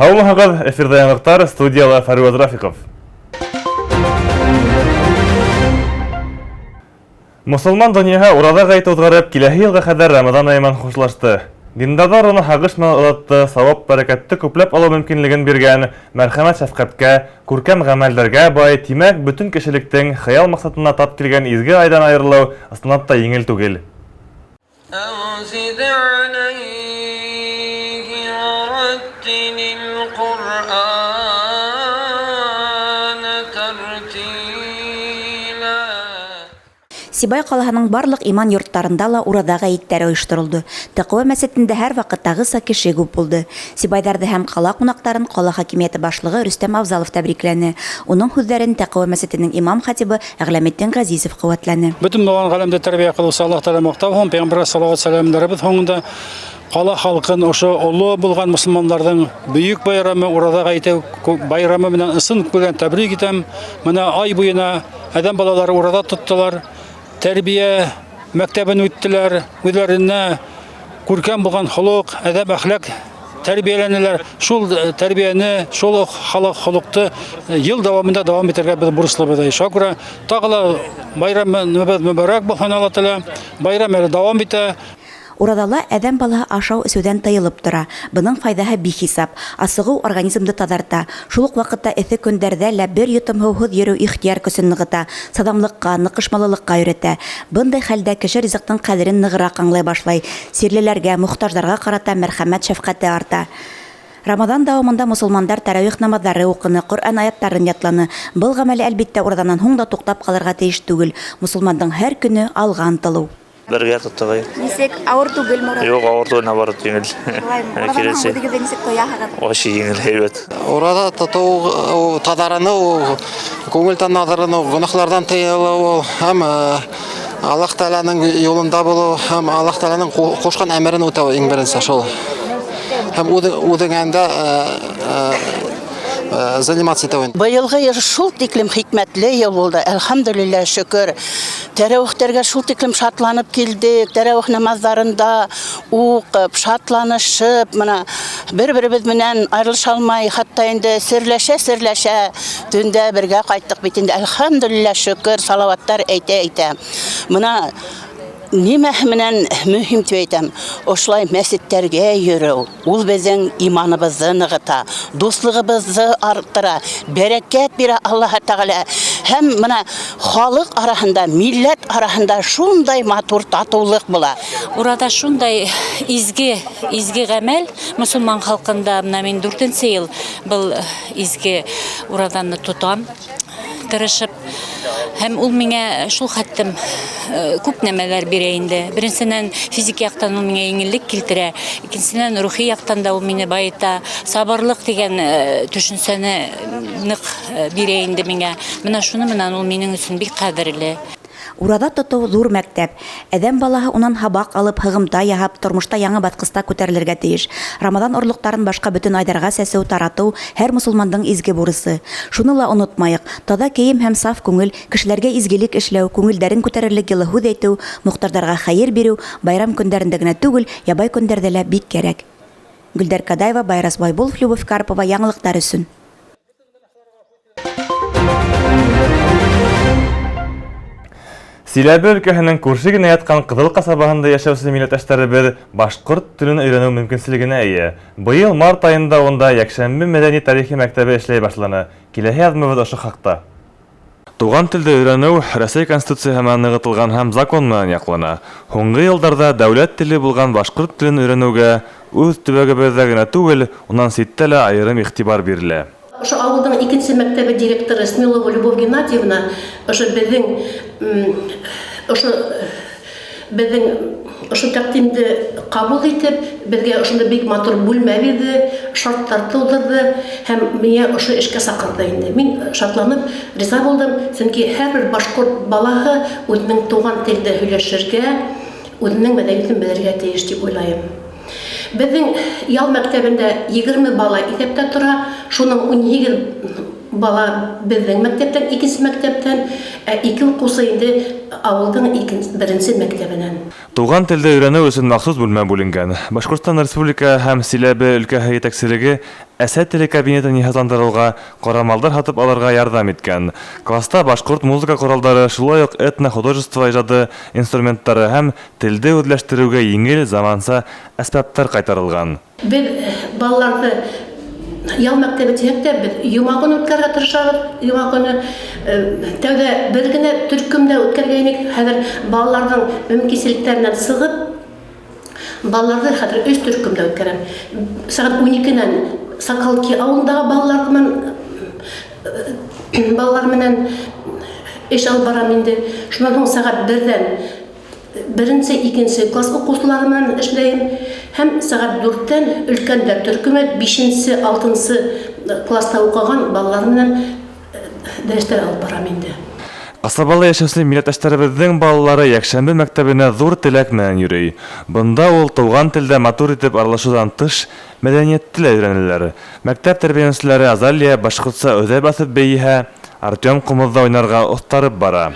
Һаумыһығыҙ, эфирҙа яңылыҡтар, студияла Фаруаз Рафиҡов. Мусулман донъяһы ураҙа ғәйет уҙғарып, киләһе йылға хәҙәр Рамаҙан айынан хушлашты. Диндарҙар уны һағыш менән оҙатты, сауап бәрәкәтте күпләп алыу мөмкинлеген биргән, мәрхәмәт шәфҡәткә, күркәм ғәмәлдәргә бай, тимәк, бөтөн кешелектең хыял маҡсатына тап килгән изге айдан айырылыу ысынлап та еңел түгел. Сибай ҡалаһының барлыҡ иман йорттарында ла ураҙа ғәйеттәре ойошторолдо. Тәҡүә мәсетендә һәр ваҡыттағыса кеше күп булды. Сибайҙарҙы һәм ҡала ҡунаҡтарын ҡала хакимиәте башлығы Рөстәм Авзалов тәбрикләне. Уның һүҙҙәрен Тәҡүә мәсетенең имам хатибы Әғләметдин Ғәзизов ҡеүәтләне. Бөтөн маған ғаләмдә тәрбиә ҡылыусы Аллаһ Тәғәлә маҡтау һәм Пәйғәмбәр саллаллаһу алейһи ва сәлләмдәребеҙ һуңында ҡала халҡын ошо оло булған мусулмандарҙың бөйөк байрамы, ураҙа ғәйете байрамы менән ысын күргән тәбрик итәм. Менә ай буйына әҙәм балалары ураҙа тоттолар. Тәрбиә мәктәбен үттеләр, үҙҙәренә күркәм булған холоҡ, әҙәп, әхлаҡ тәрбиәләнеләр. Шул тәрбиәне, шул холоҡто йыл дауамында дауам итергә беҙ бурыслыбыҙ. Шуға күрә тағы ла байрамыбыҙ мөбәрәк булһын, Алла Тәғәлә. Байрам әле дауам итә. Ураҙала әҙәм балаһы ашау-эсеүҙән тыйылып тора. Бының файҙаһы бихисап. Асығыу организмды таҙарта. Шул уҡ ваҡытта эҫе көндәрҙә лә бер йотом һыуһыҙ йөрөү ихтыяр көсөн нығыта, саҙамлыҡҡа, ныҡышмалылыҡҡа өйрәтә. Бындай хәлдә кеше ризыҡтың ҡәҙерен нығыраҡ аңлай башлай. Сирлеләргә, мохтаждарға ҡарата мәрхәмәт, шәфҡәте арта. Рамаҙан дауамында мусулмандар тәрәүих намаҙҙары уҡыны, Ҡөрьән аяттарын ятланы. Был ғәмәле әлбиттә ураҙанан һуң да туҡтап ҡалырға тейеш түгел. Мусулмандың һәр көндө алға ынтылыу. Бергә тоттығай. Нисек, ауыр түгел мурад? Юк, ауыр түгел, наоборот, еңел. Ураҙаның һүҙегеҙҙе нисек тояһығыҙ? Ошо еңел, һәйбәт. Урада тотоу, таҙарыныу, күңелдән наҙарыныу, гонаһлардан тыйылыу һәм Аллаһ Тәғәләнең юлында булыу һәм Аллаһ Тәғәләнең ҡушҡан әмерен үтәү иң беренсе шул. Һәм үҙеңәндә заниматься итәүен. Быйылғы йыл шул тиклем хикмәтле йыл булды. Әлхәмдүлилләһ, шөкөр. Тәрәүихтәргә шул тиклем шатланып килдек. Тәрәүих намаҙҙарында уҡып, шатланышып, мына бер-беребеҙ менән айырылыша алмай, хатта инде серләшә, төндә бергә ҡайттык бит инде. Әлхәмдүлилләһ, шөкөр, салауаттар әйтә. Мына нимәһе менән мөһим тип әйтәм, ошолай мәсеттәргә йөрөү, ул безнең иманыбыҙҙы нығыта, дуҫлығыбыҙҙы арттыра, бәрәкәт бирә Аллаһ Тәғәлә. Һәм мына халыҡ араһында, милләт араһында шундай матур татыулыҡ була. Урада шундай изге ғәмәл мусулман халҡында, мына мин 4-нче йыл был изге ураҙаны тотам, тырышып. Һәм ул миңә шул хәттем күп нәмәләр бирә инде. Беренсенән физик яҡтан ул миңә еңеллек килтерә. Икенсенән рухи яҡтан да ул мине байыта. Сабырлыҡ дигән төшөнсәне ныҡ бирә инде миңә. Менә шуны менән ул минең өсөн бик ҡәҙерле. Ураҙа тотоу ҙур мәктәп. Әҙәм балаһы унан һабаҡ алып, һығымта яһап, тормошта яңы батҡыста күтәрелергә тейеш. Рамаҙан орлоҡтарын башҡа бөтөн айҙарға сәсеү, таратыу һәр мусулмандың изге бурысы. Шуны ла онотмайыҡ. Таҙа кейем һәм саф күңел, кешеләргә изгелек эшләү, күңелдәрен күтәрерлек йылы һүҙ әйтеү, мохтаждарға хәйер биреү байрам көндәрендә генә түгел, ябай көндәрҙә лә бик кәрәк. Гөлдәр Кадаева, Байрас Байбулов, Любовь Карпова, яңылыҡтар өсөн. Силәбе өлкәһенең күрше генә ятҡан Ҡыҙыл ҡасабаһында йәшәүсе милләттәштәребеҙ башҡорт телен өйрәнеү мөмкинселегенә эйә. Быйыл март айында унда Йәкшәмбе мәҙәни-тарихи мәктәбе эшләй башланы. Киләһе яҙмыбыҙ ошо хаҡта. Туған телде өйрәнеү Рәсәй Конституцияһы менән нығытылған һәм закон менән яҡлана. Һуңғы йылдарҙа дәүләт теле булған башҡорт телен өйрәнеүгә үҙ төбәгебеҙҙә генә түгел, унан ситтә лә айырым иғтибар бирелә. Ошо ауылдың 2-нче мәктәбе директоры Смелова Любовь Геннадьевна ошо тәҡдимде ҡабул итеп, беҙгә ошонда бик матур бүлмә бирҙе, шарттар тыуҙырҙы һәм миңә ошо эшкә саҡырҙы инде. Мин шатланып, риза булдым, сөнки һәр бер башҡорт балаһы үҙенең туған телдә һөйләшергә, үҙенең мәҙәниәтен белергә тейеш дип уйлайым. Беҙҙең ял мәктәбендә 20 бала иҫәптә тора, шуның 18 бала безнең мәктәптән, икенче мәктәптән, 2 укучы инде авылның беренче мәктәбеннән. Туган телдә өйрәнү өчен махсус бүлмә бүленгән. Башкортстан Республика һәм Силәбе өлкәһе җитәкчелеге әсә теле кабинеты җиһазландырылга, карамалдар һатып алырга ярдәм иткән. Класста башкорт музыка коралдары, шулай ук этно-художество иҗаты инструменттары һәм телде үзләштерүгә еңел заманса әсбаптар кайтарылган. Без балаларды ял мәктәбе тиһәктә без юма көне үткәрергә тырышабыз. Юма көне тәүдә бер генә төркемдә үткәргәйник. Хәзер балаларның мөмкинлекләреннән сыгып, балаларды хәзер 3 төркемдә үткәрәм. Сәгать 12-нән Соколки авылындагы балалар менән эш алып барам инде. Шуннан соң сәгать 1-дән беренче, икенче класс укучылары менән эшләйм. Һәм сәгать 4-тән өлкәннәр төркеме 5-нче, 6-нчы класста укыган балалар менән дәресләр алып барам инде. Касабалы яшәүче милләттәшләребезнең балалары якшәмбе мәктәбенә зур теләк менән йөри. Бында ул туган телдә матур итеп аралашудан тыш мәдәниятте дә өйрәнәләр. Мәктәп тәрбиячеләре Азалия башкортча өҙә басып бейһә, Артем ҡумыҙҙа уйнарға оҫтарып бара.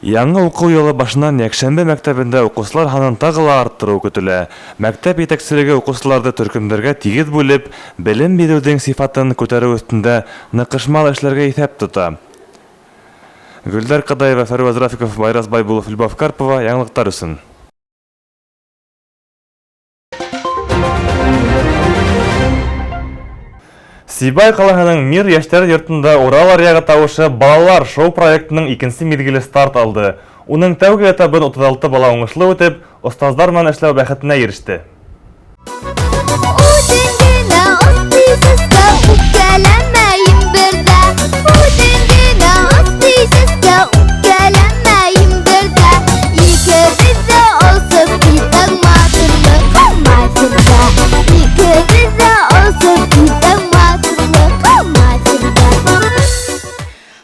Яңы уҡыу йылы башынан якшәмбе мәктәбендә уҡыусылар һанын тағы ла арттырыу көтөлә. Мәктәп етәкселеге уҡыусыларҙы төркөмдәргә тигеҙ бүлеп, белем биреүҙең сифатын күтәреү өҫтөндә ныҡышмал эшләргә иҫәп тота. Гөлдар Ҡадаева, Фәруаз Рафиков, Байрас Байбулов, Любовь Карпова, яңылыҡтар өсөн. Сибай ҡалаһының Мир йәштәр йортонда Урал аръягы тауышы балалар шоу проектының икенсе миҙгеле старт алды. Уның тәүге этабын 36 бала уңышлы үтеп, остаздар менән эшләү бәхетенә иреште.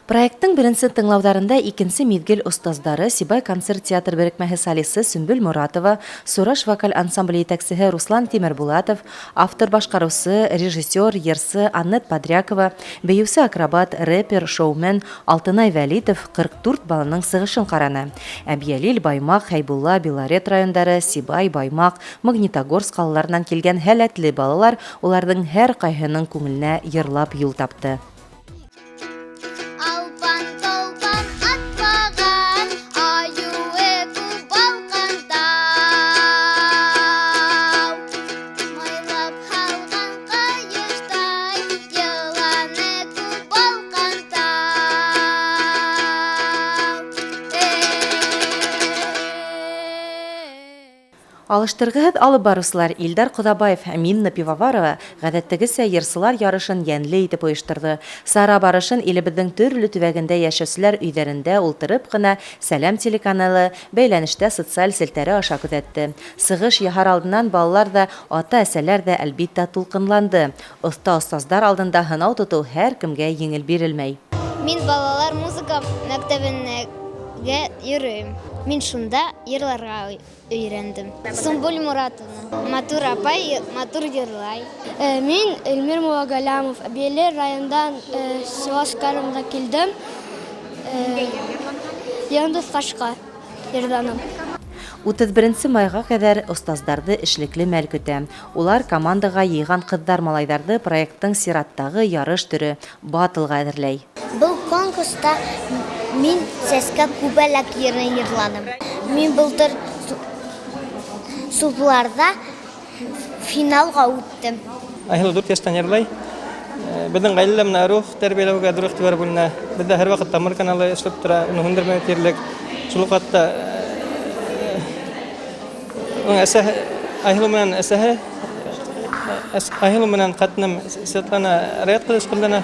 Проекттың беренсе тыңлауҙарында икенсе миҙгел остаздары Сибай концерт театр берекмәһе солисы Сөмбөл Моратова, Сураш вокаль ансамбле етәксеһе Руслан Тимербулатов, автор башҡарыусы, режиссер, йырсы Аннет Подрякова, бейеүсе акробат, рэпер, шоумен Алтынай Вәлитов 44 баланың сығышын ҡараны. Әбйәлил, Баймаҡ, Хәйбулла, Белорет райондары, Сибай, Баймаҡ, Магнитогорск ҡалаларынан килгән һәләтле балалар уларҙың һәр ҡайһыһының күңеленә йырлап юл тапты. Алыштырғыһыҙ алып барыусылар Илдар Ҡоҙабаев һәм Минна Пивоварова ғәҙәттәгесә йырсылар ярышын йәнле итеп ойошторҙо. Сара барышын илебеҙҙең төрлө төбәгендә йәшәүселәр өйҙәрендә ултырып ҡына Сәләм телеканалы бәйләнештә социаль селтәре аша күҙәтте. Сығыш яһар алдынан балалар да, ата-әсәләр дә әлбиттә тулҡынланды. Оҫта остаздар алдында һынау тотоу һәр кемгә еңел бирелмәй. Мин балалар музыка мәктәбенә йөрөйөм. Мин шунда йырларға өйрәндем. Сөмбөл Моратовна. Матур апай, матур йырлай. Мин Эльмир Мулагалямов. Әбйәлил райондан Сивас ҡарында килдем. Яндыс Ҡашҡа йырҙаным. 31 майға кәҙәр остаздарҙы эшлекле мәл көтә. Улар командаға йыйған ҡыҙҙар малайҙарҙы проекттың сираттағы ярыш төрө батылға әҙерләй. Был конкурста мин сәскә күбәләк йырын йырладым. Мин былтыр супларда финалға үттем. Айһыл 4 яштан йырлай. Беҙҙең ғаиләлә менән рух тәрбиәләүгә ҙур игътибар бүленә. Беҙҙә һәр ваҡыт тамыр каналы эшләп тора, уны һүндермәү тиерлек. Шул уҡ хатта Айһыл менән әсәһе, Айһыл менән ҡатыным Светлана Раятҡызы эшҡынлана.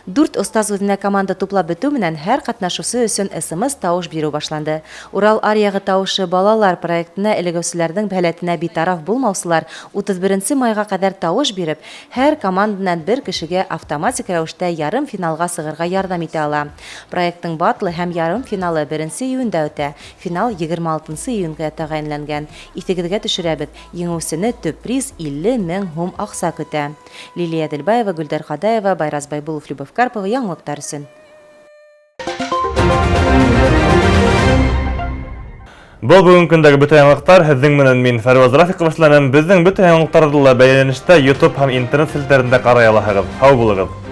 4 остаз үҙенә команда туплап бөтөү менән һәр ҡатнашыусы өсөн СМС тауыш бирү башланды. Урал аръягы тауышы балалар проектына элегеүселәрҙең бәһәләтенә битараф булмаусылар 31 майга ҡәҙәр тауыш биреп, һәр команданан бер кешегә автоматик рәүештә ярым финалға сығырға ярҙам итә ала. Проекттың батлы һәм ярым финалы 1 июньдә үтә. Финал 26 июньгә тәғәйенләнгән. Иҫегеҙгә төшөрәбеҙ, еңеүсене төп приз 50 000 һум аҡса көтә. Лилия Дельбаева, Гөлдәр Хадаева, Байраз Байбулов, Любовь Карпова, яңылыҡтар өсөн. Был бүгін көндәге бөтә яңылыҡтар. Һеҙҙең менән мин Фәрваз Рафиҡов эшләнем. Беҙҙең бөтә яңылыҡтарҙы ла бәйләнештә YouTube һәм интернет селтәрендә ҡарай алаһығыҙ. Һау булығыҙ.